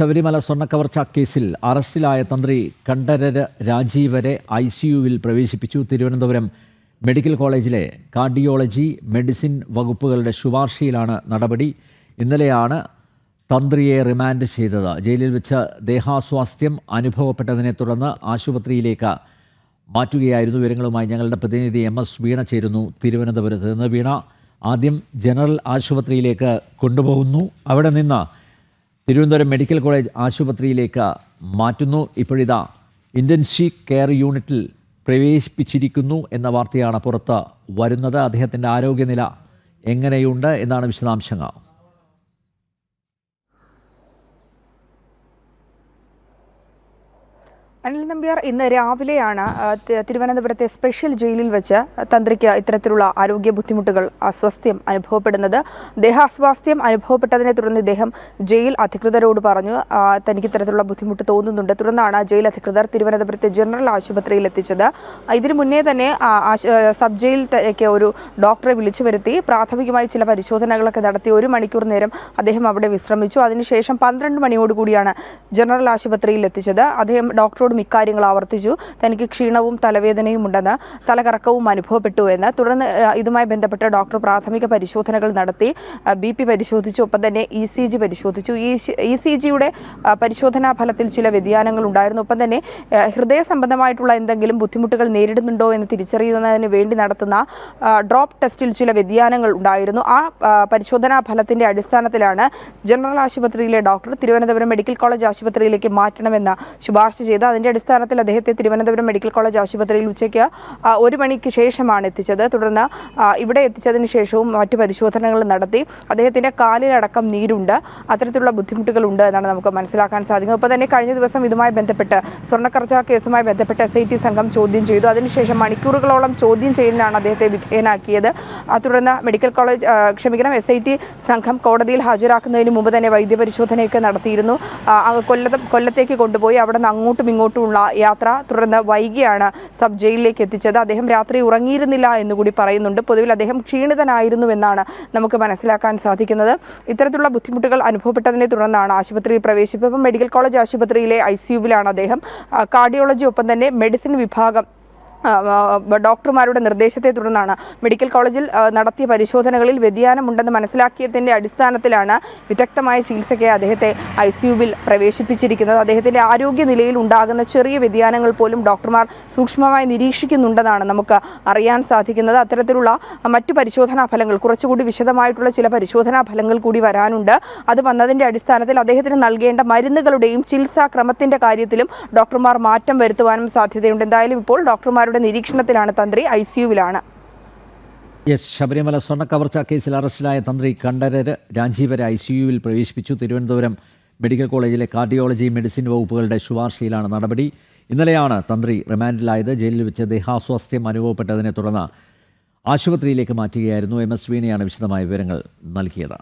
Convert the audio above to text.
ശബരിമല സ്വർണ്ണക്കവർച്ച കേസിൽ അറസ്റ്റിലായ തന്ത്രി കണ്ഠരര് രാജീവരെ ICUവിൽ പ്രവേശിപ്പിച്ചു. തിരുവനന്തപുരം മെഡിക്കൽ കോളേജിലെ കാർഡിയോളജി, മെഡിസിൻ വകുപ്പുകളുടെ ശുപാർശയിലാണ് നടപടി. ഇന്നലെയാണ് തന്ത്രിയെ റിമാൻഡ് ചെയ്തത്. ജയിലിൽ വെച്ച് ദേഹാസ്വാസ്ഥ്യം അനുഭവപ്പെട്ടതിനെ തുടർന്ന് ആശുപത്രിയിലേക്ക് മാറ്റുകയായിരുന്നു. വിവരങ്ങളുമായി ഞങ്ങളുടെ പ്രതിനിധി MS വീണ ചേരുന്നു തിരുവനന്തപുരത്ത് നിന്ന്. വീണ, ആദ്യം ജനറൽ ആശുപത്രിയിലേക്ക് കൊണ്ടുപോകുന്നു, അവിടെ നിന്ന് തിരുവനന്തപുരം മെഡിക്കൽ കോളേജ് ആശുപത്രിയിലേക്ക് മാറ്റുന്നു. ഇപ്പോഴിതാ ഇൻറ്റൻസീവ് കെയർ യൂണിറ്റിൽ പ്രവേശിപ്പിച്ചിരിക്കുന്നു എന്ന വാർത്തയാണ് പുറത്ത് വരുന്നത്. അദ്ദേഹത്തിൻ്റെ ആരോഗ്യനില എങ്ങനെയുണ്ട് എന്നാണ് വിശദാംശങ്ങൾ. അനിൽ നമ്പ്യാർ, ഇന്ന് രാവിലെയാണ് തിരുവനന്തപുരത്തെ സ്പെഷ്യൽ ജയിലിൽ വെച്ച് തന്ത്രിക്ക് ഇത്തരത്തിലുള്ള ആരോഗ്യ ബുദ്ധിമുട്ടുകൾ, അസ്വസ്ഥ്യം അനുഭവപ്പെടുന്നത്. ദേഹാസ്വാസ്ഥ്യം അനുഭവപ്പെട്ടതിനെ തുടർന്ന് ഇദ്ദേഹം ജയിൽ അധികൃതരോട് പറഞ്ഞു തനിക്ക് ഇത്തരത്തിലുള്ള ബുദ്ധിമുട്ട് തോന്നുന്നുണ്ട്. തുടർന്നാണ് ജയിൽ അധികൃതർ തിരുവനന്തപുരത്തെ ജനറൽ ആശുപത്രിയിൽ എത്തിച്ചത്. ഇതിനു മുന്നേ തന്നെ സബ് ജയിലിലേക്ക് ഒരു ഡോക്ടറെ വിളിച്ചു വരുത്തി പ്രാഥമികമായി ചില പരിശോധനകളൊക്കെ നടത്തി 1 മണിക്കൂർ നേരം അദ്ദേഹം അവിടെ വിശ്രമിച്ചു. അതിനുശേഷം 12 മണിയോടുകൂടിയാണ് ജനറൽ ആശുപത്രിയിൽ എത്തിച്ചത്. അദ്ദേഹം ഡോക്ടറോട് ഇക്കാര്യങ്ങൾ ആവർത്തിച്ചു. തനിക്ക് ക്ഷീണവും തലവേദനയും ഉണ്ടെന്ന്, തലകറക്കവും അനുഭവപ്പെട്ടു എന്ന്. തുടർന്ന് ഇതുമായി ബന്ധപ്പെട്ട് ഡോക്ടർ പ്രാഥമിക പരിശോധനകൾ നടത്തി. BP പരിശോധിച്ചു, ഒപ്പം തന്നെ ECG പരിശോധിച്ചു. ECGയുടെ പരിശോധനാ ഫലത്തിൽ ചില വ്യതിയാനങ്ങൾ ഉണ്ടായിരുന്നു. ഒപ്പം തന്നെ ഹൃദയ സംബന്ധമായിട്ടുള്ള എന്തെങ്കിലും ബുദ്ധിമുട്ടുകൾ നേരിടുന്നുണ്ടോ എന്ന് തിരിച്ചറിയുന്നതിന് വേണ്ടി നടത്തുന്ന ഡ്രോപ്പ് ടെസ്റ്റിൽ ചില വ്യതിയാനങ്ങൾ ഉണ്ടായിരുന്നു. ആ പരിശോധനാ ഫലത്തിന്റെ അടിസ്ഥാനത്തിലാണ് ജനറൽ ആശുപത്രിയിലെ ഡോക്ടർ തിരുവനന്തപുരം മെഡിക്കൽ കോളേജ് ആശുപത്രിയിലേക്ക് മാറ്റണമെന്ന് ശുപാർശ ചെയ്ത് അതിന്റെ അടിസ്ഥാനത്തിൽ അദ്ദേഹത്തെ തിരുവനന്തപുരം മെഡിക്കൽ കോളേജ് ആശുപത്രിയിൽ ഉച്ചയ്ക്ക് 1 മണിക്ക് ശേഷമാണ് എത്തിച്ചത്. തുടർന്ന് ഇവിടെ എത്തിച്ചതിന് ശേഷവും മറ്റു പരിശോധനകൾ നടത്തി. അദ്ദേഹത്തിന്റെ കാലിലടക്കം നീരുണ്ട്, അത്തരത്തിലുള്ള ബുദ്ധിമുട്ടുകളുണ്ട് എന്നാണ് നമുക്ക് മനസ്സിലാക്കാൻ സാധിക്കുന്നത്. ഒപ്പം തന്നെ കഴിഞ്ഞ ദിവസം ഇതുമായി ബന്ധപ്പെട്ട് സ്വർണ്ണക്കവർച്ച കേസുമായി ബന്ധപ്പെട്ട് SIT സംഘം ചോദ്യം ചെയ്തു. അതിനുശേഷം മണിക്കൂറുകളോളം ചോദ്യം ചെയ്യലിനാണ് അദ്ദേഹത്തെ വിധേയനാക്കിയത്. തുടർന്ന് മെഡിക്കൽ കോളേജ് SIT സംഘം കോടതിയിൽ ഹാജരാക്കുന്നതിന് മുമ്പ് തന്നെ വൈദ്യപരിശോധനയൊക്കെ നടത്തിയിരുന്നു. കൊല്ലത്തേക്ക് കൊണ്ടുപോയി അവിടെ നിന്ന് അങ്ങോട്ടും ഇങ്ങോട്ടുമുള്ള യാത്ര തുടർന്ന് വൈകിയാണ് സബ് ജയിലിലേക്ക് എത്തിച്ചത്. അദ്ദേഹം രാത്രി ഉറങ്ങിയിരുന്നില്ല എന്നുകൂടി പറയുന്നുണ്ട്. പൊതുവിൽ അദ്ദേഹം ക്ഷീണിതനായിരുന്നു എന്നാണ് നമുക്ക് മനസ്സിലാക്കാൻ സാധിക്കുന്നത്. ഇത്തരത്തിലുള്ള ബുദ്ധിമുട്ടുകൾ അനുഭവപ്പെട്ടതിനെ തുടർന്നാണ് ആശുപത്രിയിൽ പ്രവേശിപ്പിച്ചത്. മെഡിക്കൽ കോളേജ് ആശുപത്രിയിലെ ICUവിലാണ് അദ്ദേഹം. കാർഡിയോളജി ഒപ്പം തന്നെ മെഡിസിൻ വിഭാഗം ഡോക്ടർമാരുടെ നിർദ്ദേശത്തെ തുടർന്നാണ് മെഡിക്കൽ കോളേജിൽ നടത്തിയ പരിശോധനകളിൽ വ്യതിയാനമുണ്ടെന്ന് മനസ്സിലാക്കിയതിൻ്റെ അടിസ്ഥാനത്തിലാണ് വിദഗ്ധമായ ചികിത്സയ്ക്ക് അദ്ദേഹത്തെ ICUവിൽ പ്രവേശിപ്പിച്ചിരിക്കുന്നത്. അദ്ദേഹത്തിൻ്റെ ആരോഗ്യനിലയിൽ ഉണ്ടാകുന്ന ചെറിയ വ്യതിയാനങ്ങൾ പോലും ഡോക്ടർമാർ സൂക്ഷ്മമായി നിരീക്ഷിക്കുന്നുണ്ടെന്നാണ് നമുക്ക് അറിയാൻ സാധിക്കുന്നത്. അത്തരത്തിലുള്ള മറ്റു പരിശോധനാ ഫലങ്ങൾ, കുറച്ചുകൂടി വിശദമായിട്ടുള്ള ചില പരിശോധനാ ഫലങ്ങൾ കൂടി വരാനുണ്ട്. അത് വന്നതിൻ്റെ അടിസ്ഥാനത്തിൽ അദ്ദേഹത്തിന് നൽകേണ്ട മരുന്നുകളുടെയും ചികിത്സാ ക്രമത്തിൻ്റെ കാര്യത്തിലും ഡോക്ടർമാർ മാറ്റം വരുത്തുവാനും സാധ്യതയുണ്ട്. എന്തായാലും ഇപ്പോൾ ഡോക്ടർമാർ നിരീക്ഷണത്തിലാണ്, തന്ത്രി ICUവിലാണ്. ശബരിമല സ്വർണ്ണക്കവർച്ച കേസിൽ അറസ്റ്റിലായ തന്ത്രി കണ്ഠരര് രാജീവരെ ICUവിൽ പ്രവേശിപ്പിച്ചു. തിരുവനന്തപുരം മെഡിക്കൽ കോളേജിലെ കാർഡിയോളജി, മെഡിസിൻ വകുപ്പുകളുടെ ശുപാർശയിലാണ് നടപടി. ഇന്നലെയാണ് തന്ത്രി റിമാൻഡിലായത്. ജയിലിൽ വെച്ച് ദേഹാസ്വാസ്ഥ്യം അനുഭവപ്പെട്ടതിനെ തുടർന്ന് ആശുപത്രിയിലേക്ക് മാറ്റുകയായിരുന്നു. MS വീണയാണ് വിശദമായ വിവരങ്ങൾ നൽകിയത്.